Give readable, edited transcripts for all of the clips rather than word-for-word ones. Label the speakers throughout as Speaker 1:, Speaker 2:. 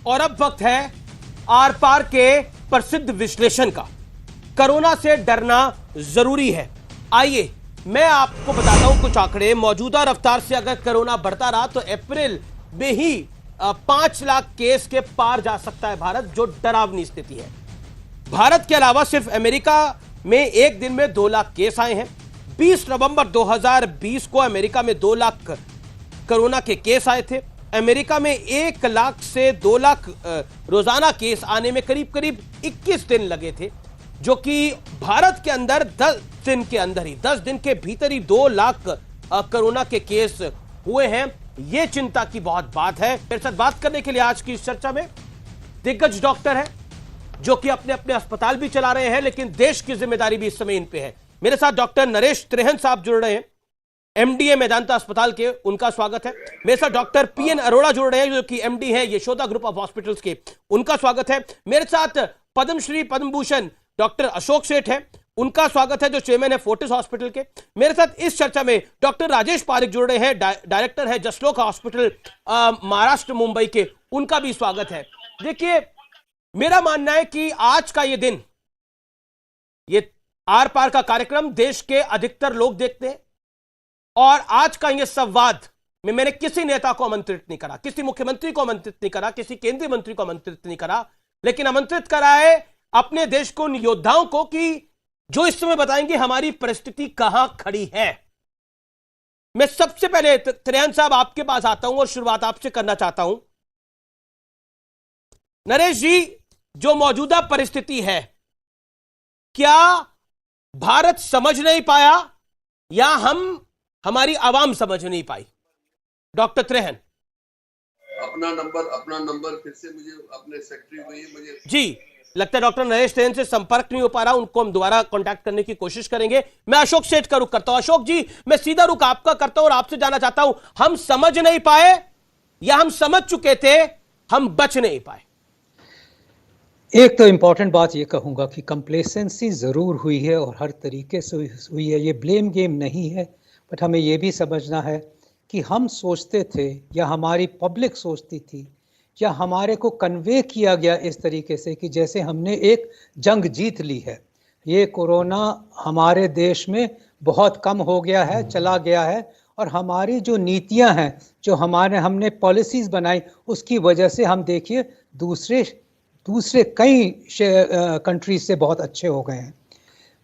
Speaker 1: और अब वक्त है आर पार के प्रसिद्ध विश्लेषण का। कोरोना से डरना जरूरी है। आइए मैं आपको बताता हूं कुछ आंकड़े। मौजूदा रफ्तार से अगर कोरोना बढ़ता रहा तो अप्रैल में ही 5 लाख केस के पार जा सकता है भारत, जो डरावनी स्थिति है। भारत के अलावा सिर्फ अमेरिका में एक दिन में 2 लाख केस आए हैं। 20 नवंबर 2020 को अमेरिका में 2 लाख कोरोना के केस आए थे। अमेरिका में 1 लाख से 2 लाख रोजाना केस आने में करीब करीब 21 दिन लगे थे, जो कि भारत के अंदर 10 दिन के अंदर ही 10 दिन के भीतर ही 2 लाख कोरोना के केस हुए हैं। यह चिंता की बहुत बात है। मेरे साथ बात करने के लिए आज की इस चर्चा में दिग्गज डॉक्टर हैं, जो कि अपने अपने अस्पताल भी चला रहे हैं, लेकिन देश की जिम्मेदारी भी इस समय इन पे है। मेरे साथ डॉक्टर नरेश त्रेहन साहब जुड़ रहे हैं, एमडी है मेदांता अस्पताल के, उनका स्वागत है। मेरे साथ डॉक्टर पीएन अरोड़ा जुड़ रहे हैं, जो कि एमडी है यशोदा ग्रुप ऑफ हॉस्पिटल्स के, उनका स्वागत है। मेरे साथ पद्मश्री पद्म भूषण डॉक्टर अशोक सेठ है, उनका स्वागत है, जो चेयरमैन है फोर्टिस हॉस्पिटल के। मेरे साथ इस चर्चा में डॉक्टर राजेश पारिक जुड़ रहे हैं, डायरेक्टर है जसलोक हॉस्पिटल महाराष्ट्र मुंबई के, उनका भी स्वागत है। देखिए, मेरा मानना है कि आज का ये दिन, ये आर पार का कार्यक्रम देश के अधिकतर लोग देखते हैं, और आज का ये संवाद में मैंने किसी नेता को आमंत्रित नहीं करा, किसी मुख्यमंत्री को आमंत्रित नहीं करा, किसी केंद्रीय मंत्री को आमंत्रित नहीं करा, लेकिन आमंत्रित करा है अपने देश को, उन योद्धाओं को, कि जो इस समय बताएंगे हमारी परिस्थिति कहां खड़ी है। मैं सबसे पहले त्रेहन साहब आपके पास आता हूं और शुरुआत आपसे करना चाहता हूं। नरेश जी, जो मौजूदा परिस्थिति है, क्या भारत समझ नहीं पाया या हमारी आवाम समझ नहीं पाई? डॉक्टर त्रेहन।
Speaker 2: अपना नंबर फिर से मुझे अपने सेक्रेटरी मुझे
Speaker 1: जी, लगता है डॉक्टर नरेश त्रेहन से संपर्क नहीं हो पा रहा, उनको हम दोबारा कांटेक्ट करने की कोशिश करेंगे। मैं अशोक सेठ का रुख करता हूं। अशोक जी, मैं सीधा रुख आपका करता हूं और आपसे जानना चाहता हूं, हम समझ नहीं पाए या हम समझ चुके थे, हम बच नहीं पाए?
Speaker 3: एक तो इम्पॉर्टेंट बात ये कहूँगा कि कंप्लेसेंसी ज़रूर हुई है और हर तरीके से हुई है। ये ब्लेम गेम नहीं है, बट हमें ये भी समझना है कि हम सोचते थे या हमारी पब्लिक सोचती थी या हमारे को कन्वे किया गया इस तरीके से कि जैसे हमने एक जंग जीत ली है। ये कोरोना हमारे देश में बहुत कम हो गया है, चला गया है, और हमारी जो नीतियां हैं, जो हमने पॉलिसीज़ बनाई, उसकी वजह से हम देखिए दूसरे कई कंट्रीज से बहुत अच्छे हो गए हैं।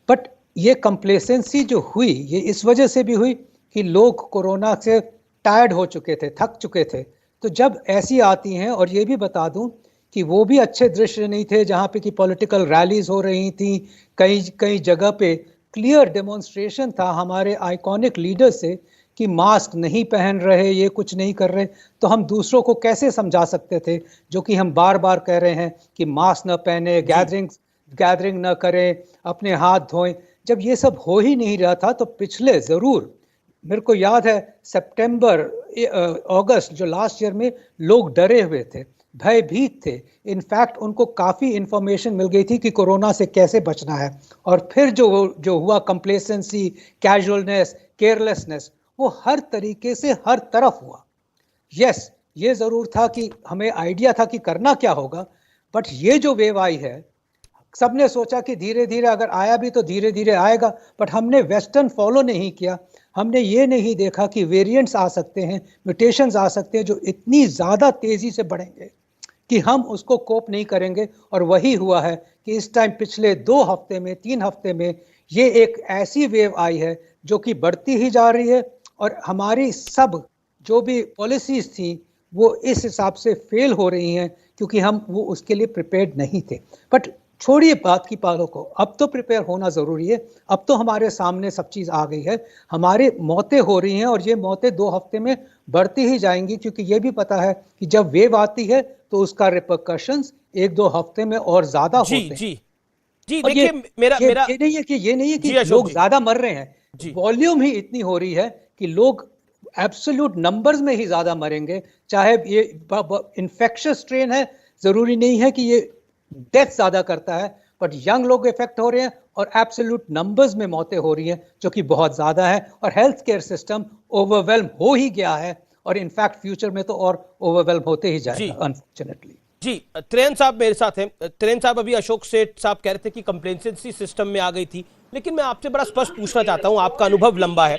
Speaker 3: बट ये कंप्लेसेंसी जो हुई, ये इस वजह से भी हुई कि लोग कोरोना से टायर्ड हो चुके थे, थक चुके थे। तो जब ऐसी आती हैं, और ये भी बता दूं कि वो भी अच्छे दृश्य नहीं थे जहाँ पे कि पॉलिटिकल रैलीज हो रही थी, कई जगह पे क्लियर डेमोन्स्ट्रेशन था हमारे आइकॉनिक लीडर से कि मास्क नहीं पहन रहे, ये कुछ नहीं कर रहे, तो हम दूसरों को कैसे समझा सकते थे, जो कि हम बार बार कह रहे हैं कि मास्क न पहने, गैदरिंग न करें, अपने हाथ धोएं। जब ये सब हो ही नहीं रहा था, तो पिछले ज़रूर मेरे को याद है सितंबर अगस्त जो लास्ट ईयर में लोग डरे हुए थे, भयभीत थे। इनफैक्ट उनको काफ़ी इंफॉर्मेशन मिल गई थी कि कोरोना से कैसे बचना है, और फिर जो हुआ कंप्लेसेंसी, कैजुअलनेस, केयरलेसनेस, वो हर तरीके से हर तरफ हुआ। यस, ये ज़रूर था कि हमें आइडिया था कि करना क्या होगा, बट ये जो वेव आई है, सबने सोचा कि धीरे धीरे अगर आया भी तो धीरे धीरे आएगा, बट हमने वेस्टर्न फॉलो नहीं किया। हमने ये नहीं देखा कि वेरिएंट्स आ सकते हैं, म्यूटेशंस आ सकते हैं, जो इतनी ज़्यादा तेज़ी से बढ़ेंगे कि हम उसको कोप नहीं करेंगे। और वही हुआ है कि इस टाइम पिछले 2 हफ्ते में, 3 हफ्ते में ये एक ऐसी वेव आई है जो कि बढ़ती ही जा रही है, और हमारी सब जो भी पॉलिसीज़ थी वो इस हिसाब से फेल हो रही हैं, क्योंकि हम वो उसके लिए प्रिपेयर्ड नहीं थे। बट छोड़िए बात की पालों को, अब तो प्रिपेयर होना ज़रूरी है। अब तो हमारे सामने सब चीज़ आ गई है, हमारी मौतें हो रही हैं, और ये मौतें 2 हफ्ते में बढ़ती ही जाएंगी, क्योंकि ये भी पता है कि जब वेव आती है तो उसका रिपरकशंस 1-2 हफ्ते में और ज़्यादा होते हैं।
Speaker 1: जी देखिए,
Speaker 3: ये नहीं है कि लोग ज़्यादा मर रहे हैं, वॉल्यूम ही इतनी हो रही है कि लोग एब्सोल्यूट नंबर्स में ही ज़्यादा मरेंगे। चाहे ये इन्फेक्शियस स्ट्रेन है, ज़रूरी नहीं है कि ये डेथ ज़्यादा करता है, बट यंग लोग इफेक्ट हो रहे हैं और एब्सोल्यूट नंबर्स में मौतें हो रही हैं, जो कि बहुत ज़्यादा है, और हेल्थ केयर सिस्टम ओवरवेल्म हो ही गया है। और इनफैक्ट फ्यूचर में तो और ओवरवेल्म होते ही जाएगा अनफॉर्चुनेटली।
Speaker 1: जी, त्रेन साहब मेरे साथ हैं। त्रेन साहब, अभी अशोक सेठ साहब कह रहे थे कि कंप्लेसेंसी सिस्टम में आ गई थी, लेकिन मैं आपसे बड़ा स्पष्ट पूछना चाहता हूं, आपका अनुभव लंबा है,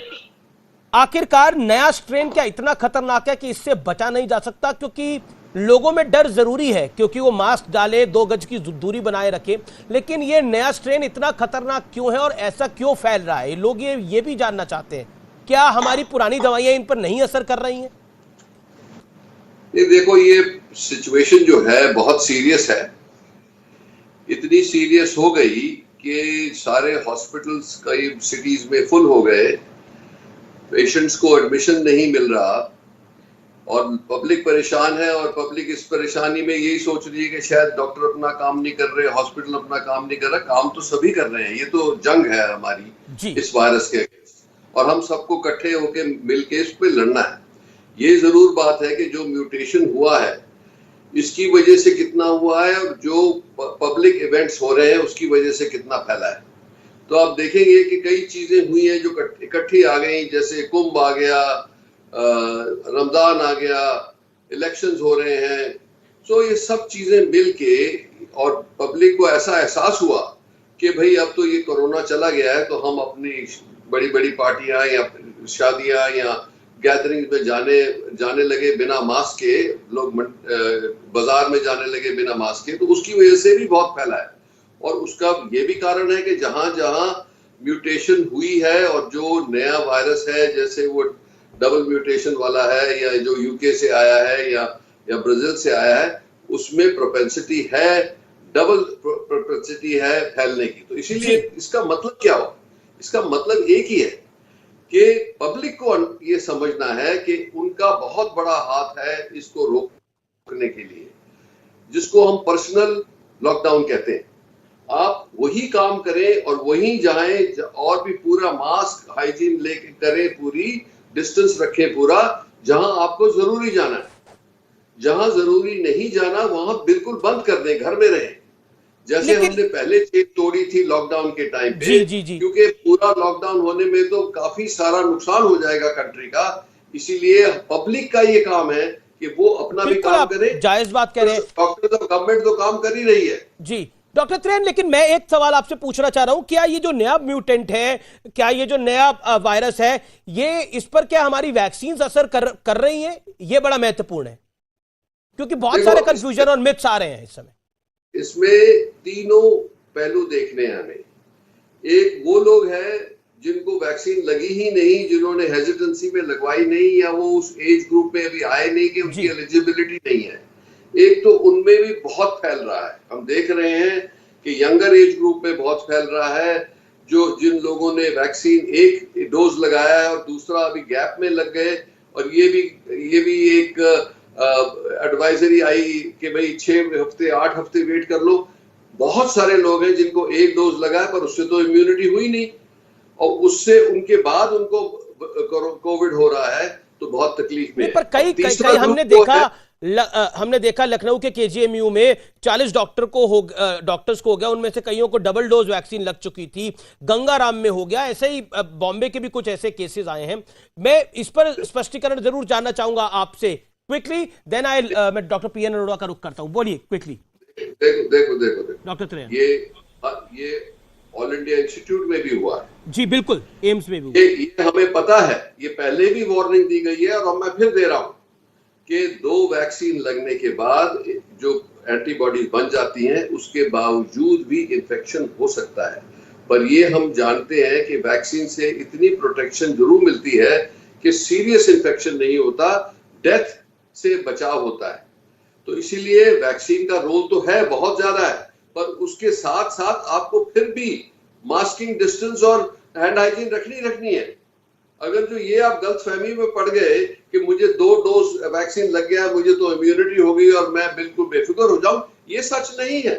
Speaker 1: आखिरकार नया स्ट्रेन क्या इतना खतरनाक है कि इससे बचा नहीं जा सकता? क्योंकि लोगों में डर जरूरी है, क्योंकि वो मास्क डाले, 2 गज की दूरी बनाए रखें, लेकिन ये नया स्ट्रेन इतना खतरनाक क्यों है और ऐसा क्यों फैल रहा है? लोग ये भी जानना चाहते हैं, क्या हमारी पुरानी दवाइयां इन पर नहीं असर कर रही हैं?
Speaker 2: ये देखो, ये सिचुएशन जो है बहुत सीरियस है। इतनी सीरियस हो गई कि सारे हॉस्पिटल्स कई सिटीज में फुल हो गए, पेशेंट्स को एडमिशन नहीं मिल रहा और पब्लिक परेशान है। और पब्लिक इस परेशानी में यही सोच रही है कि शायद डॉक्टर अपना काम नहीं कर रहे, हॉस्पिटल अपना काम नहीं कर रहा। काम तो सभी कर रहे हैं, ये तो जंग है हमारी इस वायरस के अगेंस्ट और हम सबको इकट्ठे होकर मिलके इस पे लड़ना है। ये जरूर बात है कि जो म्यूटेशन हुआ है इसकी वजह से कितना हुआ है और जो पब्लिक इवेंट्स हो रहे हैं उसकी वजह से कितना फैला है। तो आप देखेंगे कि कई चीजें हुई हैं जो इकट्ठी आ गई, जैसे कुंभ आ गया, रमजान आ गया, इलेक्शंस हो रहे हैं। सो ये सब चीजें मिलके और पब्लिक को ऐसा एहसास हुआ कि भाई अब तो ये कोरोना चला गया है, तो हम अपनी बड़ी बड़ी पार्टियां या शादियां या गैदरिंग में जाने लगे बिना मास्क के, लोग बाजार में जाने लगे बिना मास्क के, तो उसकी वजह से भी बहुत फैला है। और उसका ये भी कारण है कि जहां जहां म्यूटेशन हुई है और जो नया वायरस है, जैसे वो डबल म्यूटेशन वाला है या जो यूके से आया है या ब्राजील से आया है, उसमें प्रोपेंसिटी है, डबल प्रोपेंसिटी है फैलने की। तो इसीलिए इसका मतलब क्या हो? इसका मतलब एक ही है कि पब्लिक को ये समझना है कि उनका बहुत बड़ा हाथ है इसको रोकने के लिए, जिसको हम पर्सनल लॉकडाउन कहते हैं। आप वही काम करें और वहीं जाएं और भी पूरा मास्क हाइजीन लेके करें, पूरी डिस्टेंस रखें पूरा, जहां आपको जरूरी जाना है। जहां जरूरी नहीं जाना वहां बिल्कुल बंद कर दें, घर में रहें, जैसे हमने पहले चेन तोड़ी थी लॉकडाउन के टाइम पे। जी। क्योंकि पूरा लॉकडाउन होने में तो काफी सारा नुकसान हो जाएगा कंट्री का, इसीलिए पब्लिक का ये काम है कि वो अपना भी काम करे।
Speaker 1: जायज बात कह रहे हैं,
Speaker 2: डॉक्टर तो गवर्नमेंट तो काम कर ही रही है।
Speaker 1: जी डॉक्टर त्रेन, लेकिन मैं एक सवाल आपसे पूछना चाह रहा हूं, क्या ये जो नया म्यूटेंट है, क्या ये जो नया वायरस है, ये इस पर क्या हमारी वैक्सीन असर कर रही हैं? ये बड़ा महत्वपूर्ण है, क्योंकि बहुत सारे कंफ्यूजन और मिथ्स आ रहे हैं इस समय।
Speaker 2: इसमें तीनों पहलू देखने हैं हमें। एक वो लोग हैं जिनको वैक्सीन लगी ही नहीं, जिन्होंने हेजिटेंसी में लगवाई नहीं या वो उस एज ग्रुप में अभी आए नहीं कि उनकी एलिजिबिलिटी नहीं है। एक तो उनमें भी बहुत फैल रहा है, हम देख रहे हैं कि यंगर एज ग्रुप में बहुत फैल रहा है। जिन लोगों ने वैक्सीन एक डोज लगाया है और दूसरा अभी गैप में लग गए, और ये भी एक एडवाइजरी आई कि भाई 6 हफ्ते 8 हफ्ते वेट कर लो। बहुत सारे लोग हैं जिनको एक डोज लगा है पर उससे तो इम्यूनिटी हुई नहीं, और उससे उनके बाद उनको कोविड हो रहा है, तो बहुत तकलीफ में।
Speaker 1: पर कई हमने देखा लखनऊ के केजीएमयू में 40 डॉक्टर्स को हो गया, उनमें से कईयों को डबल डोज वैक्सीन लग चुकी थी। गंगाराम में हो गया, ऐसे ही बॉम्बे के भी कुछ ऐसे केसेस आए हैं। मैं इस पर स्पष्टीकरण जरूर जानना चाहूंगा आपसे क्विकली, देन मैं डॉक्टर पीएन अरोड़ा का रुख करता हूं। बोलिए क्विकली।
Speaker 2: देखो
Speaker 1: डॉक्टर त्रेन,
Speaker 2: ये ऑल इंडिया इंस्टीट्यूट में भी हुआ है।
Speaker 1: जी बिल्कुल, एम्स में भी हुआ।
Speaker 2: ये हमें पता है, ये पहले भी वार्निंग दी गई है और मैं फिर दे रहा हूं कि 2 वैक्सीन लगने के बाद जो एंटीबॉडीज बन जाती हैं, उसके बावजूद भी इन्फेक्शन हो सकता है। पर ये हम जानते हैं कि वैक्सीन से इतनी प्रोटेक्शन जरूर मिलती है कि सीरियस इन्फेक्शन नहीं होता, डेथ से बचाव होता है। तो इसीलिए वैक्सीन का रोल तो है, बहुत ज्यादा है, पर उसके साथ साथ आपको फिर भी मास्किंग, डिस्टेंस और हैंड हाइजीन रखनी है। अगर जो ये आप गलतफहमी में पड़ गए कि मुझे 2 डोज वैक्सीन लग गया, मुझे तो इम्यूनिटी हो गई और मैं बिल्कुल बेफिक्र हो जाऊं, ये सच नहीं है।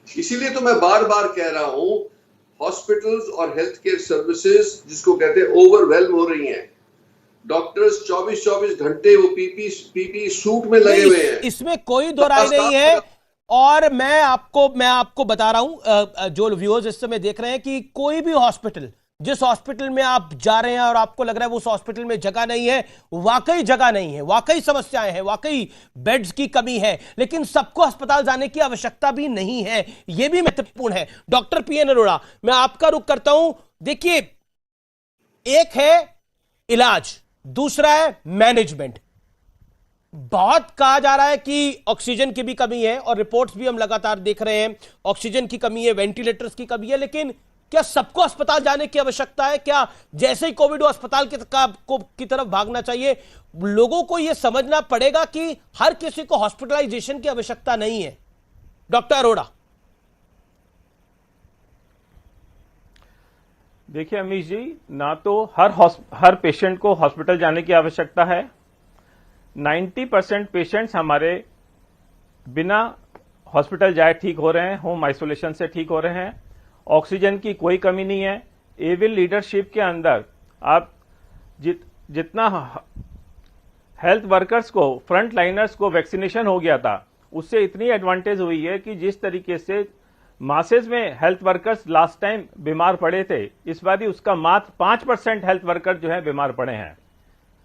Speaker 2: इसीलिए तो मैं बार बार कह रहा हूं, हॉस्पिटल्स और हेल्थ केयर सर्विसेज जिसको कहते हैं ओवरवेल्म हो रही हैं। डॉक्टर्स 24 घंटे वो पीपी सूट में लगे हुए हैं,
Speaker 1: इसमें कोई दो राय नहीं है। और मैं आपको बता रहा हूं, जो व्यूअर्स इस समय देख रहे हैं, कि कोई भी हॉस्पिटल जिस हॉस्पिटल में आप जा रहे हैं और आपको लग रहा है उस हॉस्पिटल में जगह नहीं है, वाकई जगह नहीं है, वाकई समस्याएं हैं, वाकई बेड्स की कमी है, लेकिन सबको अस्पताल जाने की आवश्यकता भी नहीं है, यह भी महत्वपूर्ण है। डॉक्टर पीएन अरोड़ा, मैं आपका रुख करता हूं। देखिए, एक है इलाज, दूसरा है मैनेजमेंट। बहुत कहा जा रहा है कि ऑक्सीजन की भी कमी है और रिपोर्ट्स भी हम लगातार देख रहे हैं, ऑक्सीजन की कमी है, वेंटिलेटर्स की कमी है, लेकिन क्या सबको अस्पताल जाने की आवश्यकता है? क्या जैसे ही कोविड हो अस्पताल की तरफ भागना चाहिए? लोगों को यह समझना पड़ेगा कि हर किसी को हॉस्पिटलाइजेशन की आवश्यकता नहीं है। डॉक्टर अरोड़ा।
Speaker 4: देखिए अमीश जी, ना तो हर पेशेंट को हॉस्पिटल जाने की आवश्यकता है। 90% पेशेंट्स हमारे बिना हॉस्पिटल जाए ठीक हो रहे हैं, होम आइसोलेशन से ठीक हो रहे हैं। ऑक्सीजन की कोई कमी नहीं है। एविल लीडरशिप के अंदर आप जितना हेल्थ वर्कर्स को, फ्रंट लाइनर्स को वैक्सीनेशन हो गया था, उससे इतनी एडवांटेज हुई है कि जिस तरीके से मासेज में हेल्थ वर्कर्स लास्ट टाइम बीमार पड़े थे, इस बार ही उसका मात्र 5% हेल्थ वर्कर जो है बीमार पड़े हैं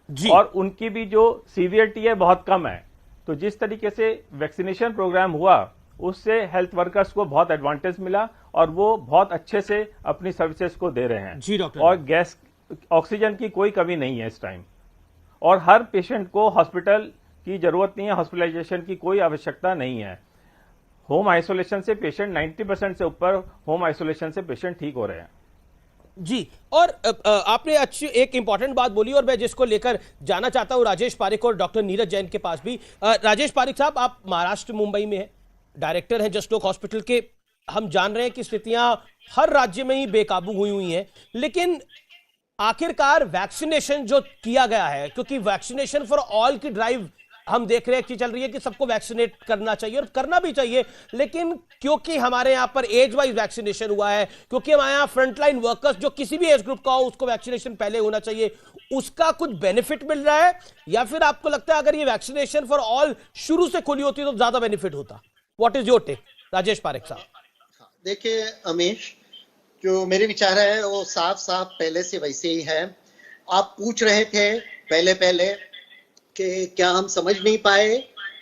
Speaker 4: जी। और उनकी भी जो सीवियरिटी है बहुत कम है। तो जिस तरीके से वैक्सीनेशन प्रोग्राम हुआ, उससे हेल्थ वर्कर्स को बहुत एडवांटेज मिला और वो बहुत अच्छे से अपनी सर्विसेज को दे रहे हैं
Speaker 1: जी। डॉक्टर,
Speaker 4: और गैस ऑक्सीजन की कोई कमी नहीं है इस टाइम, और हर पेशेंट को हॉस्पिटल की जरूरत नहीं है, हॉस्पिटलाइजेशन की कोई आवश्यकता नहीं है। होम आइसोलेशन से पेशेंट 90% से ऊपर होम आइसोलेशन से पेशेंट ठीक हो रहे हैं
Speaker 1: जी। और आपने अच्छी एक इंपॉर्टेंट बात बोली और मैं जिसको लेकर जाना चाहता हूं राजेश पारिक और डॉक्टर नीरज जैन के पास भी। राजेश पारिक साहब, आप महाराष्ट्र मुंबई में हैं, डायरेक्टर हैं जस्ट लोक हॉस्पिटल के। हम जान रहे हैं कि स्थितियां हर राज्य में ही बेकाबू हुई हैं, लेकिन आखिरकार वैक्सीनेशन जो किया गया है, क्योंकि वैक्सीनेशन फॉर ऑल की ड्राइव हम देख रहे हैं कि चल रही है कि सबको वैक्सीनेट करना चाहिए और करना भी चाहिए, लेकिन क्योंकि हमारे यहां पर एज वाइज वैक्सीनेशन हुआ है, क्योंकि हमारे यहां फ्रंटलाइन वर्कर्स जो किसी भी एज ग्रुप का हो उसको वैक्सीनेशन पहले होना चाहिए, उसका कुछ बेनिफिट मिल रहा है? या फिर आपको लगता है अगर ये वैक्सीनेशन फॉर ऑल शुरू से खुली होती तो ज्यादा बेनिफिट होता? What is your take, Rajesh Pareek साहब?
Speaker 5: देखिए अमीश, जो मेरे विचार है वो साफ साफ पहले से वैसे ही है। आप पूछ रहे थे पहले कि क्या हम समझ नहीं पाए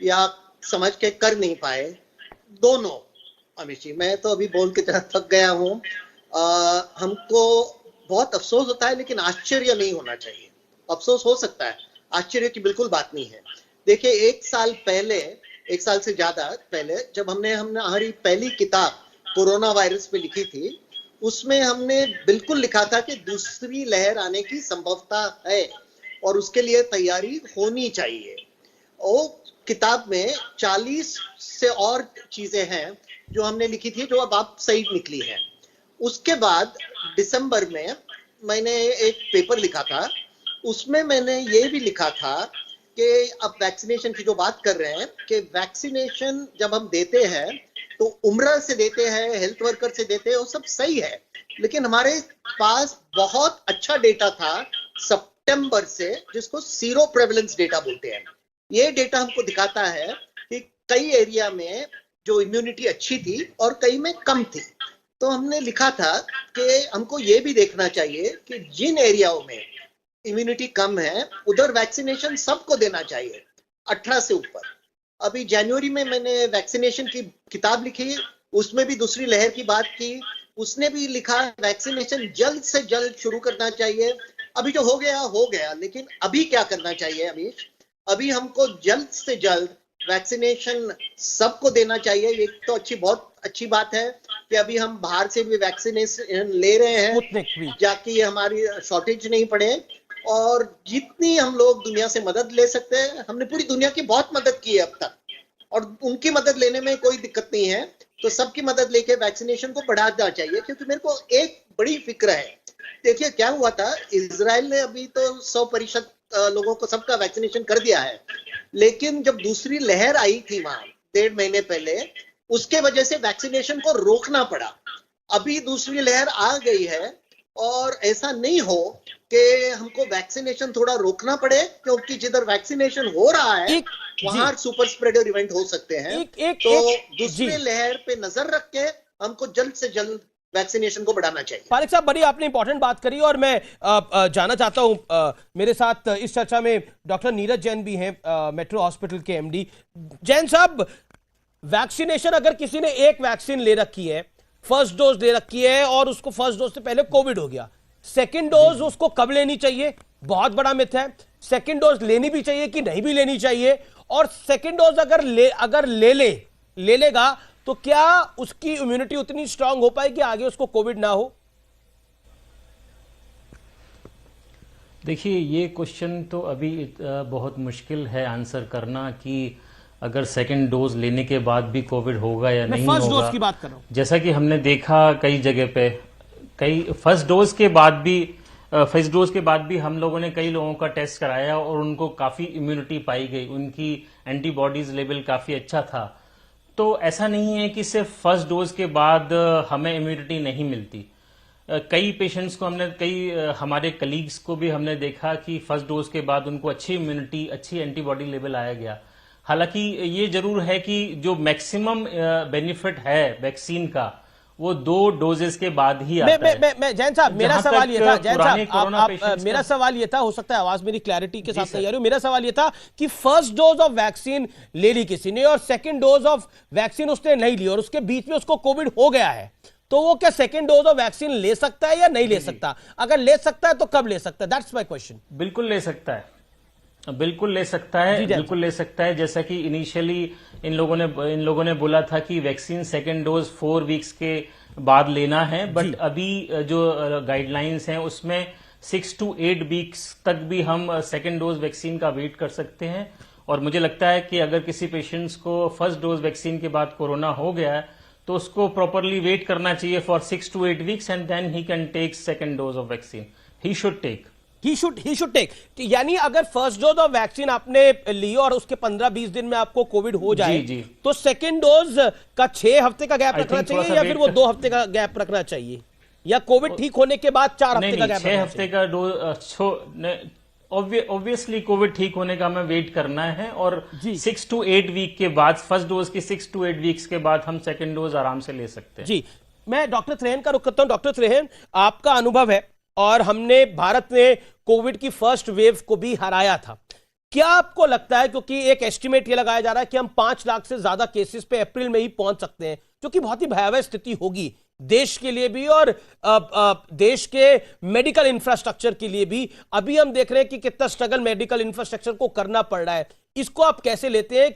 Speaker 5: या समझ के कर नहीं पाए, दोनों। अमित जी, मैं तो अभी बोल के थक गया हूँ। हमको बहुत अफसोस होता है, लेकिन आश्चर्य नहीं होना चाहिए। अफसोस हो सकता है, आश्चर्य की बिल्कुल बात नहीं है। देखिए, एक साल से ज्यादा पहले जब हमने हमारी पहली किताब कोरोना वायरस पे लिखी थी, उसमें हमने बिल्कुल लिखा था कि दूसरी लहर आने की संभावना है और उसके लिए तैयारी होनी चाहिए। वो किताब में 40 से और चीजें हैं जो हमने लिखी थी, जो अब आप सही निकली हैं। उसके बाद दिसंबर में मैंने एक पेपर लिखा था, उसमें मैंने ये भी लिखा था कि अब वैक्सीनेशन की जो बात कर रहे हैं कि वैक्सीनेशन जब हम देते हैं तो उम्र से देते हैं, हेल्थ वर्कर से देते हैं, वो सब सही है, लेकिन हमारे पास बहुत अच्छा डेटा था सितंबर से, जिसको सीरो प्रेवलेंस डेटा बोलते हैं। ये डेटा हमको दिखाता है कि कई एरिया में जो इम्यूनिटी अच्छी थी और कई में कम थी। तो हमने लिखा था कि हमको ये भी देखना चाहिए कि जिन एरियाओं में इम्यूनिटी कम है उधर वैक्सीनेशन सबको देना चाहिए 18 से ऊपर। अभी जनवरी में मैंने वैक्सीनेशन की किताब लिखी, उसमें भी दूसरी लहर की बात की। उसने भी लिखा वैक्सीनेशन जल्द से जल्द शुरू करना चाहिए। अभी जो हो गया, लेकिन अभी क्या करना चाहिए अमीश? अभी हमको जल्द से जल्द वैक्सीनेशन सबको देना चाहिए। एक तो बहुत अच्छी बात है कि अभी हम बाहर से भी वैक्सीनेशन ले रहे हैं, जाके हमारी शॉर्टेज नहीं पड़े। और जितनी हम लोग दुनिया से मदद ले सकते हैं, हमने पूरी दुनिया की बहुत मदद की है अब तक, और उनकी मदद लेने में कोई दिक्कत नहीं है। तो सबकी मदद लेके वैक्सीनेशन को बढ़ाना चाहिए, क्योंकि मेरे को एक बड़ी फिक्र है। देखिए क्या हुआ था, इजराइल ने अभी तो 100% लोगों को सबका वैक्सीनेशन कर दिया है, लेकिन जब दूसरी लहर आई थी वहां 1.5 महीने पहले, उसके वजह से वैक्सीनेशन को रोकना पड़ा। अभी दूसरी लहर आ गई है और ऐसा नहीं हो कि हमको वैक्सीनेशन थोड़ा रोकना पड़े, क्योंकि जिधर वैक्सीनेशन हो रहा है वहां सुपर स्प्रेडर इवेंट हो सकते हैं। तो दूसरी लहर पे नजर रख के हमको जल्द से जल्द वैक्सीनेशन को बढ़ाना चाहिए।
Speaker 1: पारिक साहब, बड़ी आपने इंपॉर्टेंट बात करी और मैं जानना चाहता हूं, मेरे साथ इस चर्चा में डॉक्टर नीरज जैन भी हैं, मेट्रो हॉस्पिटल के एमडी। जैन साहब, वैक्सीनेशन, अगर किसी ने एक वैक्सीन ले रखी है, फर्स्ट डोज ले रखी है और उसको फर्स्ट डोज से पहले कोविड हो गया, सेकंड डोज उसको कब लेनी चाहिए? बहुत बड़ा मिथ है। सेकंड डोज लेनी भी चाहिए कि नहीं भी लेनी चाहिए? और सेकंड डोज अगर ले लेगा तो क्या उसकी इम्यूनिटी उतनी स्ट्रांग हो पाएगी आगे उसको कोविड ना हो?
Speaker 6: देखिए, ये क्वेश्चन तो अभी बहुत मुश्किल है आंसर करना कि अगर सेकंड डोज लेने के बाद भी कोविड होगा या नहीं होगा।
Speaker 1: फर्स्ट डोज की बात कर रहा हूं।
Speaker 6: जैसा कि हमने देखा कई जगह पे, फर्स्ट डोज के बाद भी हम लोगों ने कई लोगों का टेस्ट कराया और उनको काफी इम्यूनिटी पाई गई, उनकी एंटीबॉडीज लेवल काफी अच्छा था। तो ऐसा नहीं है कि सिर्फ फर्स्ट डोज के बाद हमें इम्यूनिटी नहीं मिलती। कई पेशेंट्स को हमारे कलीग्स को भी हमने देखा कि फर्स्ट डोज के बाद उनको अच्छी इम्यूनिटी, अच्छी एंटीबॉडी लेवल आया गया। हालांकि ये जरूर है कि जो मैक्सिमम बेनिफिट है वैक्सीन का वो 2 डोजेस के बाद ही आता है।
Speaker 1: मैं जैन साहब, मेरा सवाल ये था, जैन साहब मेरा सवाल ये था, हो सकता है आवाज मेरी क्लैरिटी के साथ नहीं आ रही हो, मेरा सवाल ये था कि फर्स्ट डोज ऑफ वैक्सीन ले ली किसी ने और सेकंड डोज ऑफ वैक्सीन उसने नहीं ली और उसके बीच में उसको कोविड हो गया है, तो वो क्या सेकंड डोज ऑफ वैक्सीन ले सकता है या नहीं ले सकता? अगर ले सकता है तो कब ले सकता है? That's my question.
Speaker 6: बिल्कुल ले सकता है, बिल्कुल ले सकता है, बिल्कुल ले सकता है। जैसा कि इनिशियली इन लोगों ने बोला था कि वैक्सीन सेकंड डोज 4 वीक्स के बाद लेना है, बट अभी जो गाइडलाइंस हैं उसमें 6 to 8 वीक्स तक भी हम सेकंड डोज वैक्सीन का वेट कर सकते हैं। और मुझे लगता है कि अगर किसी पेशेंट्स को फर्स्ट डोज वैक्सीन के बाद कोरोना हो गया है तो उसको प्रॉपरली वेट करना चाहिए for 6 to 8 weeks and then he can take second dose of vaccine. He should take.
Speaker 1: यानी अगर फर्स्ट डोज ऑफ वैक्सीन आपने ली और उसके 15-20 दिन में आपको कोविड हो जाए
Speaker 6: जी।
Speaker 1: तो सेकंड डोज का 6 हफ्ते का गैप रखना चाहिए या फिर वो 2 हफ्ते का गैप रखना चाहिए, या कोविड ठीक होने के बाद 4 हफ्ते का गैप?
Speaker 6: 6 हफ्ते का डोज, ऑब्वियसली कोविड ठीक होने का हमें वेट करना है और 6 to 8 वीक के बाद, फर्स्ट डोज के 6 to 8 वीक्स के बाद हम सेकंड डोज आराम से ले सकते हैं।
Speaker 1: जी, मैं डॉक्टर त्रेहन का रुख करता हूं। डॉक्टर त्रेहन, आपका अनुभव है और हमने भारत में कोविड की फर्स्ट वेव को भी हराया था, क्या आपको लगता है, क्योंकि एक एस्टिमेट ये लगाया जा रहा है कि हम 5 लाख से ज्यादा केसेस पे अप्रैल में ही पहुंच सकते हैं, जो कि बहुत ही भयावह स्थिति होगी देश के लिए भी और देश के मेडिकल इंफ्रास्ट्रक्चर के लिए भी। अभी हम देख रहे हैं कि कितना स्ट्रगल मेडिकल इंफ्रास्ट्रक्चर को करना पड़ रहा है, इसको आप कैसे लेते हैं?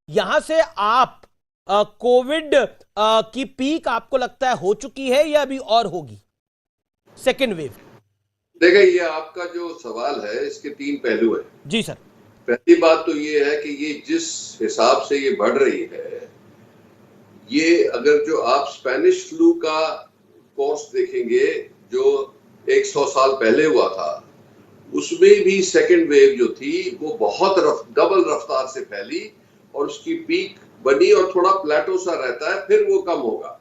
Speaker 1: यहां से आप कोविड की पीक आपको लगता है हो चुकी है या अभी और होगी सेकेंड वेव?
Speaker 2: देखिए, ये आपका जो सवाल है इसके 3 पहलू है।
Speaker 1: जी सर।
Speaker 2: पहली बात तो ये है कि ये जिस हिसाब से ये बढ़ रही है, ये अगर जो आप स्पेनिश फ्लू का कोर्स देखेंगे जो 100 साल पहले हुआ था, उसमें भी सेकेंड वेव जो थी वो बहुत डबल रफ्तार से फैली और उसकी पीक बनी और थोड़ा प्लेटो सा रहता है, फिर वो कम होगा।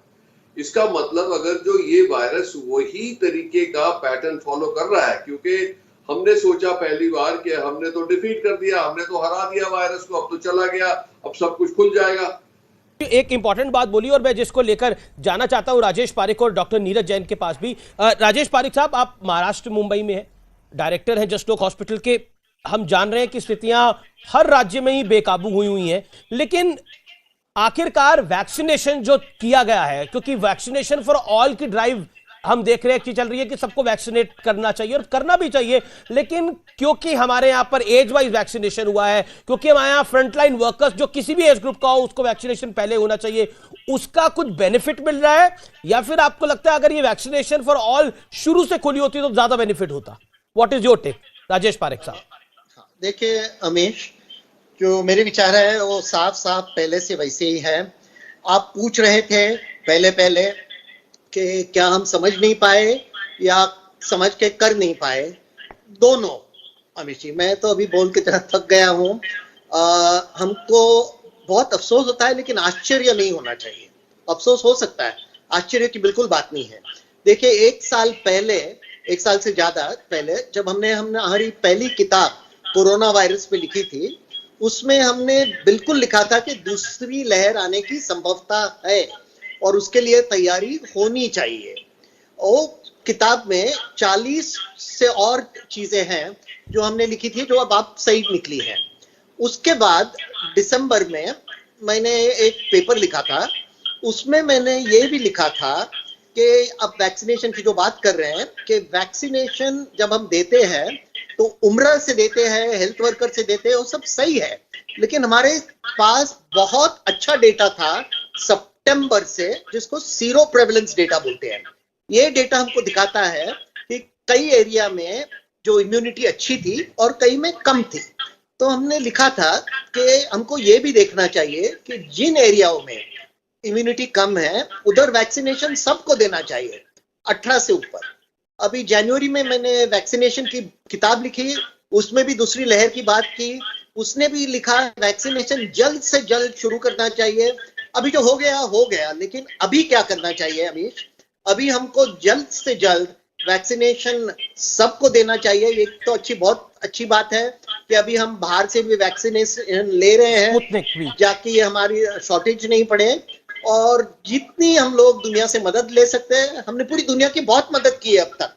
Speaker 2: इसका मतलब अगर जो ये वायरस वही तरीके का पैटर्न फॉलो कर रहा है, क्योंकि हमने सोचा पहली बार कि हमने तो डिफीट कर दिया, हमने तो हरा दिया वायरस को, अब तो चला गया, अब सब कुछ खुल जाएगा।
Speaker 1: एक इंपॉर्टेंट बात बोली और मैं जिसको लेकर जाना चाहता हूं राजेश पारिक और डॉक्टर नीरज जैन के पास भी। राजेश पारिक साहब, आप महाराष्ट्र मुंबई में हैं, डायरेक्टर हैं जस्ट लोक हॉस्पिटल के। हम जान रहे हैं कि स्थितियां हर राज्य में ही बेकाबू हुई हैं, लेकिन आखिरकार वैक्सीनेशन जो किया गया है, क्योंकि वैक्सीनेशन फॉर ऑल की ड्राइव हम देख रहे हैं कि चल रही है कि सबको वैक्सीनेट करना चाहिए और करना भी चाहिए, लेकिन क्योंकि हमारे यहां पर एज वाइज वैक्सीनेशन हुआ है, क्योंकि हमारे यहां फ्रंटलाइन वर्कर्स जो किसी भी एज ग्रुप का हो उसको वैक्सीनेशन पहले होना चाहिए, उसका कुछ बेनिफिट मिल रहा है? या फिर आपको लगता है अगर ये वैक्सीनेशन फॉर ऑल शुरू से खुली होती तो ज्यादा बेनिफिट होता? What is your take, Rajesh Pareek साहब?
Speaker 5: देखिए अमीश, जो मेरे विचार है वो साफ पहले से वैसे ही है। आप पूछ रहे थे पहले कि क्या हम समझ नहीं पाए या समझ के कर नहीं पाए, दोनों। अमीश जी, मैं तो अभी बोल के तरह थक गया हूं। हमको बहुत अफसोस होता है, लेकिन आश्चर्य नहीं होना चाहिए। अफसोस हो सकता है, आश्चर्य की बिल्कुल बात नहीं है। देखिए, 1 साल से ज्यादा पहले जब हमने हमारी पहली किताब कोरोना वायरस पे लिखी थी, उसमें हमने बिल्कुल लिखा था कि दूसरी लहर आने की संभावना है और उसके लिए तैयारी होनी चाहिए। वो किताब में 40 से और चीजें हैं जो हमने लिखी थी, जो अब सही निकली है। उसके बाद दिसंबर में मैंने एक पेपर लिखा था, उसमें मैंने ये भी लिखा था कि अब वैक्सीनेशन की जो बात कर रहे हैं कि वैक्सीनेशन जब हम देते हैं तो उम्र से देते हैं, हेल्थ वर्कर से देते हैं, वो सब सही है, लेकिन हमारे पास बहुत अच्छा डेटा था सितंबर से, जिसको सीरो प्रेवलेंस डेटा बोलते हैं। ये डेटा हमको दिखाता है कि कई एरिया में जो इम्यूनिटी अच्छी थी और कई में कम थी। तो हमने लिखा था कि हमको ये भी देखना चाहिए कि जिन एरियाओं में इम्यूनिटी कम है उधर वैक्सीनेशन सबको देना चाहिए 18 से ऊपर। अभी जनवरी में मैंने वैक्सीनेशन की किताब लिखी, उसमें भी दूसरी लहर की बात की। उसने भी लिखा वैक्सीनेशन जल्द से जल्द शुरू करना चाहिए। अभी जो हो गया, लेकिन अभी क्या करना चाहिए अमीश? अभी हमको जल्द से जल्द वैक्सीनेशन सबको देना चाहिए। एक तो बहुत अच्छी बात है कि अभी हम बाहर से भी वैक्सीनेशन ले रहे हैं जाकि हमारी शॉर्टेज नहीं पड़े, और जितनी हम लोग दुनिया से मदद ले सकते हैं, हमने पूरी दुनिया की बहुत मदद की है अब तक,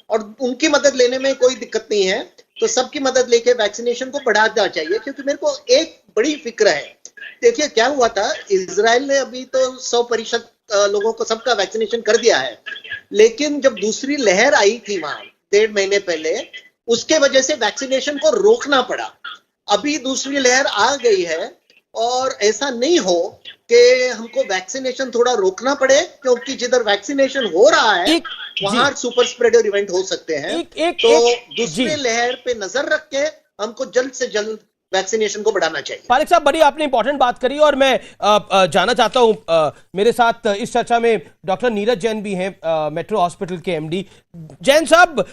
Speaker 5: और उनकी मदद लेने में कोई दिक्कत नहीं है। तो सबकी मदद लेके वैक्सीनेशन को बढ़ाना चाहिए, क्योंकि मेरे को एक बड़ी फिक्र है। देखिए क्या हुआ था, इजराइल ने अभी तो 100% लोगों को सबका वैक्सीनेशन कर दिया है, लेकिन जब दूसरी लहर आई थी वहां 1.5 महीने पहले, उसके वजह से वैक्सीनेशन को रोकना पड़ा। अभी दूसरी लहर आ गई है, और ऐसा नहीं हो कि हमको वैक्सीनेशन थोड़ा रोकना पड़े, क्योंकि जिधर वैक्सीनेशन हो रहा है वहां सुपर स्प्रेडर इवेंट हो सकते हैं। तो दूसरी लहर पे नजर रख के हमको जल्द से जल्द वैक्सीनेशन को बढ़ाना चाहिए।
Speaker 1: फारिक साहब, बड़ी आपने इंपॉर्टेंट बात करी, और मैं जानना चाहता हूं, मेरे साथ इस चर्चा में डॉक्टर नीरज जैन भी हैं, मेट्रो हॉस्पिटल के एमडी। जैन साहब,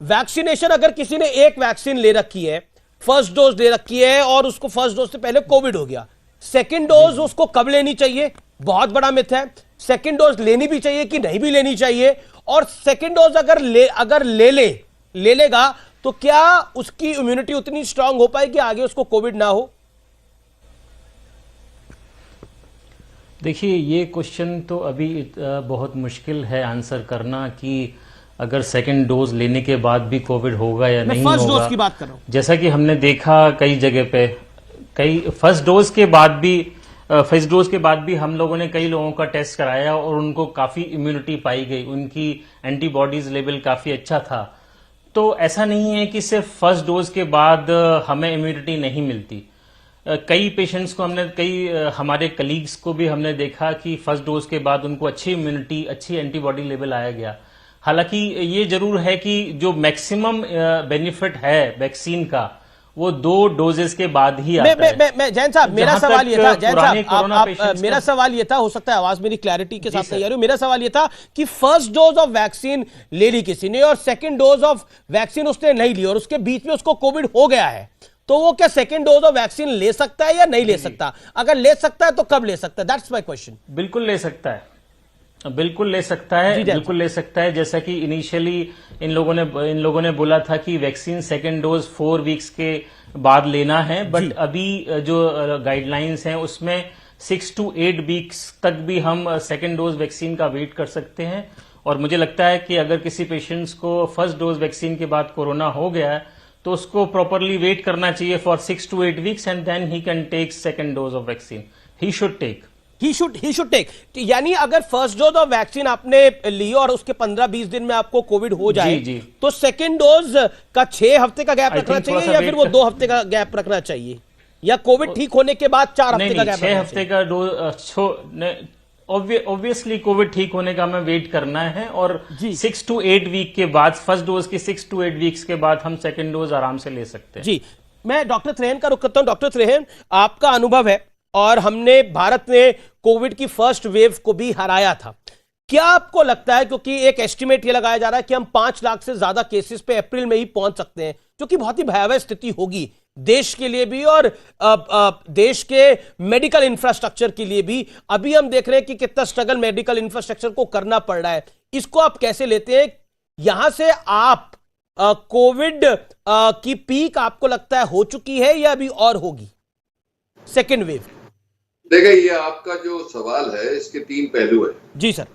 Speaker 1: वैक्सीनेशन अगर किसी ने एक वैक्सीन ले रखी है, फर्स्ट डोज ले रखी है, और उसको फर्स्ट डोज से पहले कोविड हो गया, सेकंड डोज उसको कब लेनी चाहिए? बहुत बड़ा मिथ है। सेकंड डोज लेनी भी चाहिए कि नहीं भी लेनी चाहिए? और सेकंड डोज अगर ले लेगा तो क्या उसकी इम्यूनिटी उतनी स्ट्रांग हो पाएगी आगे उसको कोविड ना हो?
Speaker 6: देखिए, ये क्वेश्चन तो अभी बहुत मुश्किल है आंसर करना कि अगर सेकंड डोज लेने के बाद भी कोविड होगा या नहीं होगा।
Speaker 1: मैं फर्स्ट डोज की बात कर रहा हूं।
Speaker 6: जैसा कि हमने देखा कई जगह पे, फर्स्ट डोज के बाद भी हम लोगों ने कई लोगों का टेस्ट कराया और उनको काफी इम्यूनिटी पाई गई, उनकी एंटीबॉडीज लेवल काफी अच्छा था। तो ऐसा नहीं है कि सिर्फ फर्स्ट डोज के बाद हमें इम्यूनिटी नहीं मिलती। कई पेशेंट्स को हमारे कलीग्स को भी हमने देखा कि फर्स्ट डोज के बाद उनको अच्छी इम्यूनिटी, अच्छी एंटीबॉडी लेवल आया गया। हालांकि ये जरूर है कि जो मैक्सिमम बेनिफिट है वैक्सीन का, वो 2 डोजेस के बाद ही आता है।
Speaker 1: मैं जैन साहब, मेरा सवाल ये था, जैन साहब मेरा सवाल ये था, हो सकता है आवाज मेरी क्लैरिटी के साथ नहीं आ रही हो, मेरा सवाल ये था कि फर्स्ट डोज ऑफ वैक्सीन ले ली किसी ने और सेकंड डोज ऑफ वैक्सीन उसने नहीं ली, और उसके बीच में उसको कोविड हो गया है, तो वो क्या सेकंड डोज ऑफ वैक्सीन ले सकता है या नहीं ले सकता? अगर ले सकता है तो कब ले सकता है? That's my question.
Speaker 6: बिल्कुल ले सकता है, बिल्कुल ले सकता है, बिल्कुल ले सकता है। जैसा कि इनिशियली इन लोगों ने बोला था कि वैक्सीन सेकंड डोज 4 वीक्स के बाद लेना है, बट अभी जो गाइडलाइंस हैं उसमें 6 to 8 वीक्स तक भी हम सेकंड डोज वैक्सीन का वेट कर सकते हैं। और मुझे लगता है कि अगर किसी पेशेंट्स को फर्स्ट डोज वैक्सीन के बाद कोरोना हो गया है तो उसको प्रॉपरली वेट करना चाहिए for 6 to 8 weeks, and then he can take second dose of vaccine. He should take.
Speaker 1: यानी अगर फर्स्ट डोज ऑफ वैक्सीन आपने ली और उसके 15-20 दिन में आपको कोविड हो जाए,
Speaker 6: जी।
Speaker 1: तो सेकंड डोज का 6 हफ्ते का गैप रखना चाहिए, या फिर वो 2 हफ्ते का गैप रखना चाहिए, या कोविड ठीक होने के बाद 4 हफ्ते का गैप?
Speaker 6: 6 हफ्ते का डोज, ऑब्वियसली कोविड ठीक होने का हमें वेट करना है, और 6 to 8 वीक के बाद, फर्स्ट डोज के 6 to 8 वीक्स के बाद हम सेकंड डोज आराम से ले सकते हैं।
Speaker 1: जी, मैं डॉक्टर त्रेहन का रुख करता हूं। डॉक्टर त्रेहन, आपका अनुभव है, और हमने भारत ने कोविड की फर्स्ट वेव को भी हराया था, क्या आपको लगता है, क्योंकि एक एस्टिमेट ये लगाया जा रहा है कि हम 5 लाख से ज्यादा केसेस पे अप्रैल में ही पहुंच सकते हैं, जो कि बहुत ही भयावह स्थिति होगी देश के लिए भी और देश के मेडिकल इंफ्रास्ट्रक्चर के लिए भी। अभी हम देख रहे हैं कि कितना स्ट्रगल मेडिकल इंफ्रास्ट्रक्चर को करना पड़ रहा है, इसको आप कैसे लेते हैं? यहां से आप कोविड की पीक आपको लगता है हो चुकी है या अभी और होगी सेकेंड वेव?
Speaker 2: देखिए, ये आपका जो सवाल है इसके 3 पहलू है।
Speaker 1: जी सर।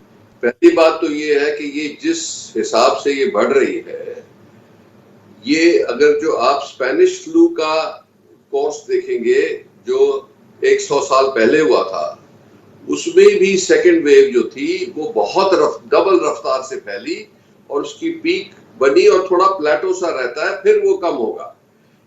Speaker 2: पहली बात तो ये है कि ये जिस हिसाब से ये बढ़ रही है, ये अगर जो आप स्पेनिश फ्लू का कोर्स देखेंगे जो 100 साल पहले हुआ था, उसमें भी सेकेंड वेव जो थी वो बहुत डबल रफ्तार से फैली और उसकी पीक बनी और थोड़ा प्लेटो सा रहता है, फिर वो कम होगा।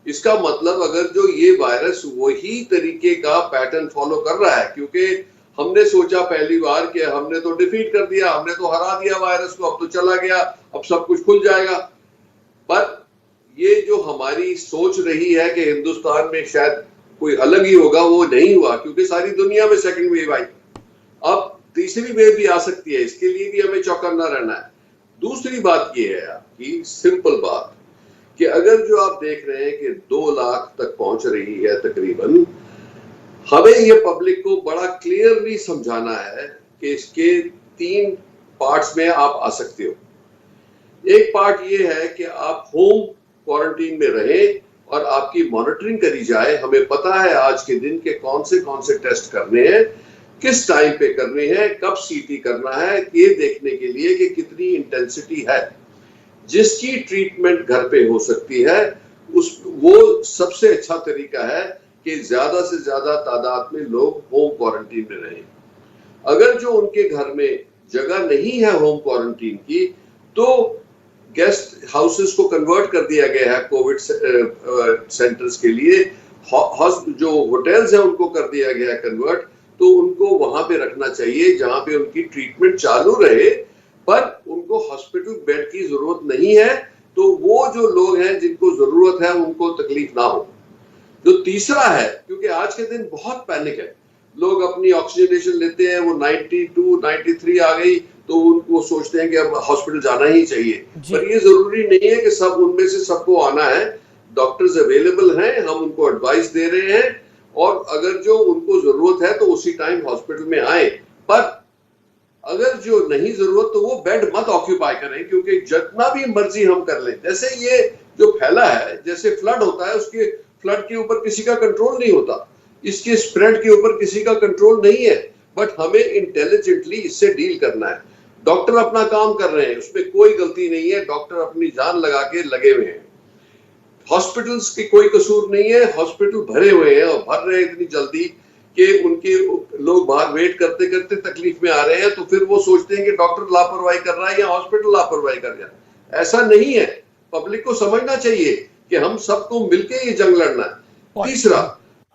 Speaker 2: इसका मतलब अगर जो ये वायरस वही तरीके का पैटर्न फॉलो कर रहा है, क्योंकि हमने सोचा पहली बार कि हमने तो डिफीट कर दिया, हमने तो हरा दिया वायरस को, अब तो चला गया, अब सब कुछ खुल जाएगा, पर ये जो हमारी सोच रही है कि हिंदुस्तान में शायद कोई अलग ही होगा, वो नहीं हुआ, क्योंकि सारी दुनिया में सेकंड वेव आई। अब तीसरी वेव भी आ सकती है, इसके लिए भी हमें चौकन्ना रहना है। दूसरी बात ये है आपकी सिंपल बात कि अगर जो आप देख रहे हैं कि 2 लाख तक पहुंच रही है तकरीबन, हमें ये पब्लिक को बड़ा क्लियरली समझाना है कि इसके 3 पार्ट्स में आप आ सकते हो। एक पार्ट ये है कि आप होम क्वारंटीन में रहें और आपकी मॉनिटरिंग करी जाए। हमें पता है आज के दिन के कौन से टेस्ट करने हैं, किस टाइम पे करने हैं, कब सीटी करना है, ये देखने के लिए कि कितनी इंटेंसिटी है। जिसकी ट्रीटमेंट घर पे हो सकती है वो सबसे अच्छा तरीका है कि ज्यादा से ज्यादा तादाद में लोग होम क्वारंटीन में रहें। अगर जो उनके घर में जगह नहीं है होम क्वारंटीन की, तो गेस्ट हाउसेस को कन्वर्ट कर दिया गया है कोविड सेंटर्स के लिए। जो होटल्स हैं उनको कर दिया गया है कन्वर्ट, तो उनको वहां पे रखना चाहिए जहां पे उनकी ट्रीटमेंट चालू रहे, पर उनको हॉस्पिटल बेड की जरूरत नहीं है, तो वो जो लोग हैं जिनको जरूरत है उनको तकलीफ ना हो। जो तीसरा है, क्योंकि आज के दिन बहुत पैनिक है, लोग अपनी ऑक्सीजनेशन लेते हैं, वो 92, 93 आ गई तो उनको सोचते हैं कि अब हॉस्पिटल जाना ही चाहिए, पर ये जरूरी नहीं है कि सब उनमें से सबको आना है। डॉक्टर्स अवेलेबल हैं, हम उनको एडवाइस दे रहे हैं, और अगर जो उनको जरूरत है तो उसी टाइम हॉस्पिटल में आए, पर अगर जो नहीं जरूरत तो वो बेड मत ऑक्यूपाई करें, क्योंकि जितना भी मर्जी हम कर लें, जैसे ये जो फैला है, जैसे फ्लड होता है, उसके फ्लड के ऊपर किसी का कंट्रोल नहीं होता, इसके स्प्रेड के ऊपर किसी का कंट्रोल नहीं है, बट हमें इंटेलिजेंटली इससे डील करना है। डॉक्टर अपना काम कर रहे हैं, उसमें कोई गलती नहीं है, डॉक्टर अपनी जान लगा के लगे हुए हैं, हॉस्पिटल्स की कोई कसूर नहीं है, हॉस्पिटल भरे हुए हैं और भर रहे हैं इतनी जल्दी कि उनके लोग बाहर वेट करते करते तकलीफ में आ रहे हैं, तो फिर वो सोचते हैं कि डॉक्टर लापरवाही कर रहा है या हॉस्पिटल लापरवाही कर रहा है। ऐसा नहीं है, पब्लिक को समझना चाहिए कि हम सबको मिलकर ये जंग लड़ना है। तीसरा,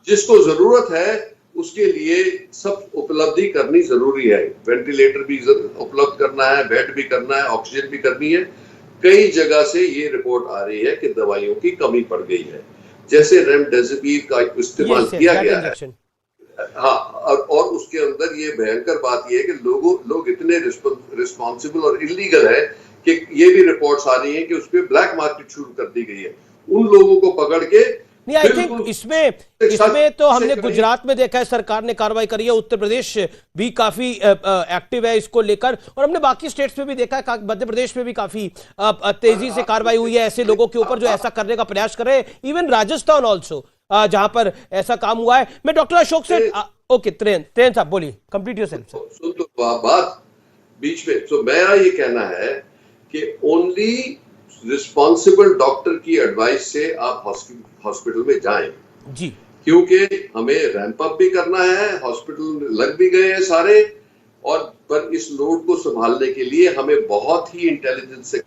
Speaker 2: जिसको जरूरत है उसके लिए सब उपलब्धि करनी जरूरी है, वेंटिलेटर भी उपलब्ध करना है, बेड भी करना है, ऑक्सीजन भी करनी है। कई जगह से ये रिपोर्ट आ रही है कि दवाइयों की कमी पड़ गई है, जैसे रेमडेसिविर का इस्तेमाल किया गया है, हाँ, और उसके अंदर ये भयंकर बात ये है कि लोग इतने रिस्पॉन्सिबल और इलीगल है कि ये भी रिपोर्ट्स आ रही हैं कि उसपे ब्लैक मार्केट शुरू कर दी गई है। उन लोगों को पकड़ के
Speaker 1: नहीं, आई थिंक इसमें तो हमने गुजरात में देखा है, सरकार ने कार्रवाई करी है, उत्तर प्रदेश भी काफी एक्टिव है इसको लेकर, और हमने बाकी स्टेट्स में भी देखा है, मध्य प्रदेश में भी काफी तेजी से कार्रवाई हुई है ऐसे लोगों के ऊपर जो ऐसा करने का प्रयास कर रहे हैं, इवन राजस्थान ऑल्सो जहां पर ऐसा काम हुआ है। मैं डॉक्टर अशोक से ओके, त्रेन साहब बोलिए, कंप्लीट योरसेल्फ।
Speaker 2: सुन तो बात बीच में, तो मेरा ये कहना है कि ओनली रिस्पॉन्सिबल डॉक्टर की एडवाइस से आप हॉस्पिटल में जाएं
Speaker 1: जी,
Speaker 2: क्योंकि हमें रैंप अप भी करना है, हॉस्पिटल लग भी गए हैं सारे, और पर इस लोड को संभालने के लिए हमें बहुत ही इंटेलिजेंस से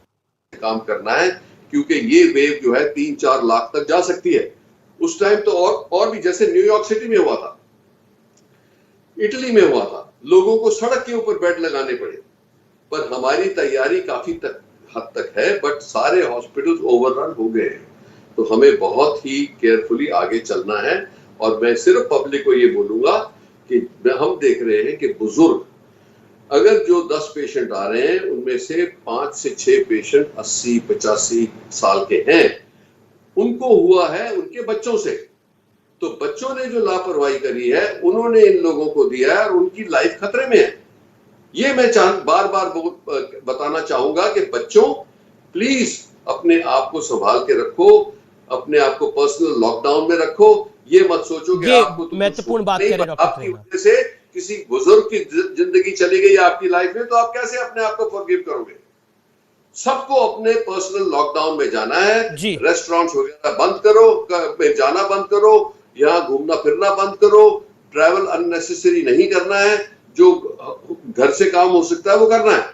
Speaker 2: काम करना है, क्योंकि ये वेव जो है 3-4 लाख तक जा सकती है। उस टाइम तो और भी, जैसे न्यूयॉर्क सिटी में हुआ था, इटली में हुआ था, लोगों को सड़क के ऊपर बेड लगाने पड़े, पर हमारी तैयारी काफी हद तक है, बट सारे हॉस्पिटल्स ओवररन हो गए हैं, तो हमें बहुत ही केयरफुली आगे चलना है। और मैं सिर्फ पब्लिक को ये बोलूंगा कि हम देख रहे हैं कि बुजुर्ग, अगर जो 10 पेशेंट आ रहे हैं उनमें से 5 से 6 पेशेंट 80-85 साल के हैं, उनको हुआ है उनके बच्चों से, तो बच्चों ने जो लापरवाही करी है उन्होंने इन लोगों को दिया है और उनकी लाइफ खतरे में है। ये मैं बार बार बताना चाहूंगा कि बच्चों, प्लीज अपने आप को संभाल के रखो, अपने आप को पर्सनल लॉकडाउन में रखो। ये मत सोचो कि आपको
Speaker 1: महत्वपूर्ण बात कह रहे हैं
Speaker 2: आपकी वजह से किसी बुजुर्ग की जिंदगी चली गई आपकी लाइफ में, तो आप कैसे अपने आप को फॉरगिव करोगे? सबको अपने पर्सनल लॉकडाउन में जाना है, रेस्टोरेंट्स वगैरह बंद करो, में जाना बंद करो, यहाँ घूमना फिरना बंद करो, ट्रैवल अननेसेसरी नहीं करना है, जो घर से काम हो सकता है वो करना है।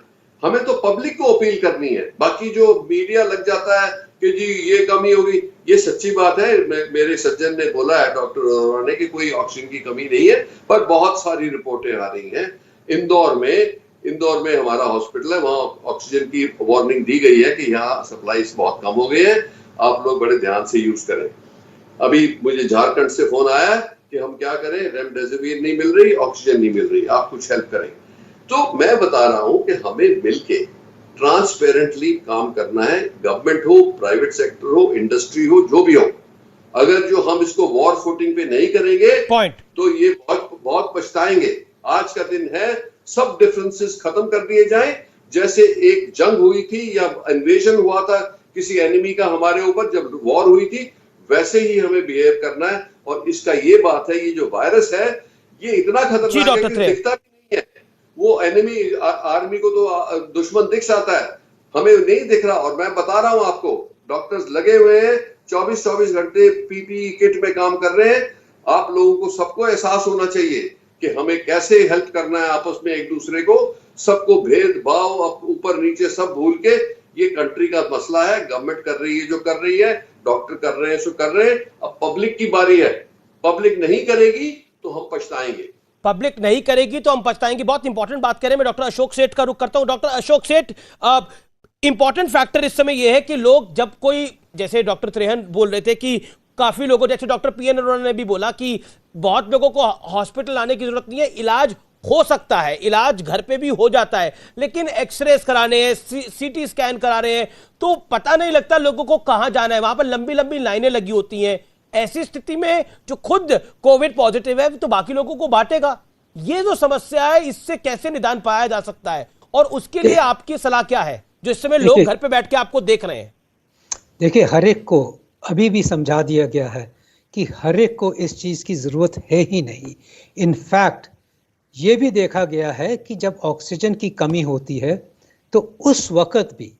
Speaker 2: हमें तो पब्लिक को अपील करनी है। बाकी जो मीडिया लग जाता है कि जी ये कमी होगी, ये सच्ची बात है। मेरे सज्जन ने बोला है डॉक्टर अरोड़ा ने कि कोई ऑक्सीजन की कमी नहीं है, पर बहुत सारी रिपोर्टें आ रही हैं। इंदौर में हमारा हॉस्पिटल है, वहां ऑक्सीजन की वार्निंग दी गई है कि यहाँ सप्लाईज बहुत कम हो गए हैं, आप लोग बड़े ध्यान से यूज करें। अभी मुझे झारखंड से फोन आया कि हम क्या करें, रेमडेसिविर नहीं मिल रही, ऑक्सीजन नहीं मिल रही, आप कुछ हेल्प करें। तो मैं बता रहा हूं कि हमें मिलके ट्रांसपेरेंटली काम करना है, गवर्नमेंट हो, प्राइवेट सेक्टर हो, इंडस्ट्री हो, जो भी हो। अगर जो हम इसको वॉर फुटिंग पे नहीं करेंगे तो ये बहुत पछताएंगे। आज का दिन है, सब डिफरेंसेस खत्म कर दिए जाएं। जैसे एक जंग हुई थी या इन्वेजन हुआ था किसी एनिमी का हमारे ऊपर, जब वॉर हुई थी, वैसे ही हमें बिहेव करना है। और इसका ये बात है, ये जो वायरस है ये इतना खतरनाक है कि दिखता भी नहीं है। वो एनिमी आर्मी को तो दुश्मन दिख जाता है, हमें नहीं दिख रहा। और मैं बता रहा हूं आपको, डॉक्टर्स लगे हुए हैं, 24-24 घंटे पीपीई किट में काम कर रहे हैं। आप लोगों को सबको एहसास होना चाहिए कि हमें कैसे हेल्प करना है आपस में एक दूसरे को। सबको भेदभाव ऊपर नीचे सब भूल के, ये कंट्री का मसला है। गवर्नमेंट कर रही है जो कर रही है, डॉक्टर कर रहे हैं सो कर रहे हैं। अब पब्लिक की बारी है, पब्लिक नहीं करेगी तो हम पछताएंगे।
Speaker 1: पब्लिक नहीं करेगी तो हम पछताएंगे। बहुत इंपॉर्टेंट बात करें, मैं डॉक्टर अशोक सेठ का रुख करता हूं। डॉक्टर अशोक सेठ, इंपॉर्टेंट फैक्टर इस समय यह है कि लोग जब कोई, जैसे डॉक्टर त्रेहन बोल रहे थे कि काफी लोगों, जैसे डॉक्टर पीएन अरोड़ा ने भी बोला कि बहुत लोगों को हॉस्पिटल आने की जरूरत नहीं है, इलाज हो सकता है, इलाज घर पे भी हो जाता है, लेकिन एक्सरेस कराने हैं, सीटी स्कैन करा रहे हैं, तो पता नहीं लगता लोगों को कहां जाना है, वहां पर लंबी लंबी लाइनें लगी होती हैं। ऐसी स्थिति में जो खुद कोविड पॉजिटिव है तो बाकी लोगों को बांटेगा। ये जो समस्या है, इससे कैसे निदान पाया जा सकता है, और उसके लिए आपकी सलाह क्या है, जो इस समय लोग घर पे बैठ के आपको देख रहे हैं?
Speaker 3: देखिए, हर एक को अभी भी समझा दिया गया है कि हर एक को इस चीज की जरूरत है ही नहीं। इनफैक्ट ये भी देखा गया है कि जब ऑक्सीजन की कमी होती है तो उस वक्त भी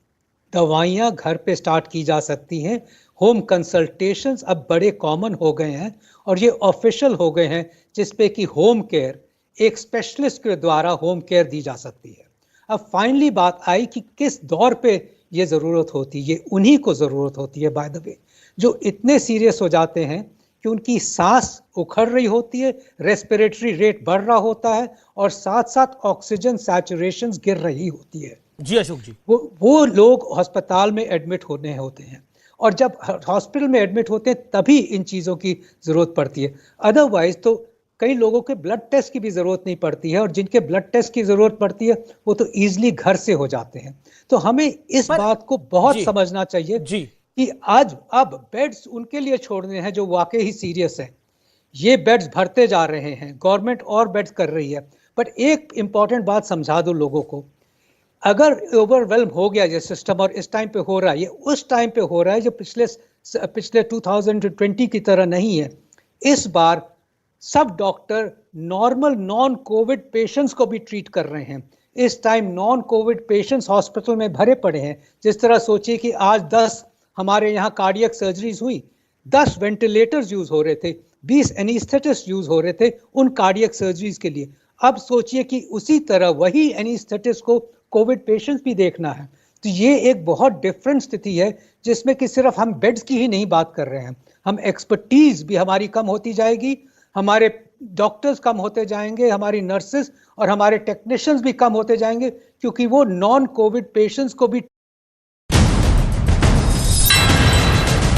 Speaker 3: दवाइयाँ घर पे स्टार्ट की जा सकती हैं। होम कंसल्टेशंस अब बड़े कॉमन हो गए हैं और ये ऑफिशियल हो गए हैं, जिसपे कि होम केयर एक स्पेशलिस्ट के द्वारा होम केयर दी जा सकती है। अब फाइनली बात आई कि किस दौर पे ये ज़रूरत होती है। ये उन्हीं को ज़रूरत होती है बाय द वे, जो इतने सीरियस हो जाते हैं कि उनकी सांस उखड़ रही होती है, रेस्पिरेटरी रेट बढ़ रहा होता है और साथ साथ ऑक्सीजन सैचुरेशन गिर रही होती है।
Speaker 1: जी अशोक जी,
Speaker 3: वो लोग अस्पताल में एडमिट होने होते हैं, और जब हॉस्पिटल में एडमिट होते हैं तभी इन चीज़ों की ज़रूरत पड़ती है। अदरवाइज तो कई लोगों के ब्लड टेस्ट की भी ज़रूरत नहीं पड़ती है, और जिनके ब्लड टेस्ट की ज़रूरत पड़ती है वो तो ईजिली घर से हो जाते हैं। तो हमें इस बात को बहुत समझना चाहिए कि आज अब बेड्स उनके लिए छोड़ने हैं जो वाकई ही सीरियस है। ये बेड्स भरते जा रहे हैं, गवर्नमेंट और बेड्स कर रही है, बट एक इंपॉर्टेंट बात समझा दो लोगों को। अगर ओवरवेल्म हो गया ये सिस्टम, और इस टाइम पे हो रहा है, ये उस टाइम पे हो रहा है जो पिछले 2020 की तरह नहीं है। इस बार सब doctor normal non Covid patients को भी ट्रीट कर रहे हैं। इस time non Covid patients hospital में भरे पड़े हैं। जिस तरह सोचिए कि आज 10 हमारे यहाँ कार्डियक सर्जरीज हुई, 10 वेंटिलेटर्स यूज हो रहे थे, 20 एनेस्थेटिस्ट यूज हो रहे थे उन कार्डियक सर्जरीज के लिए। अब सोचिए कि उसी तरह वही एनेस्थेटिस्ट को कोविड पेशेंट्स भी देखना है। तो ये एक बहुत डिफरेंट स्थिति है, जिसमें कि सिर्फ हम बेड्स की ही नहीं बात कर रहे हैं, हम एक्सपर्टीज भी हमारी कम होती जाएगी, हमारे डॉक्टर्स कम होते जाएंगे, हमारी नर्सेस और हमारे टेक्नीशियंस भी कम होते जाएंगे, क्योंकि वो नॉन कोविड पेशेंट्स को भी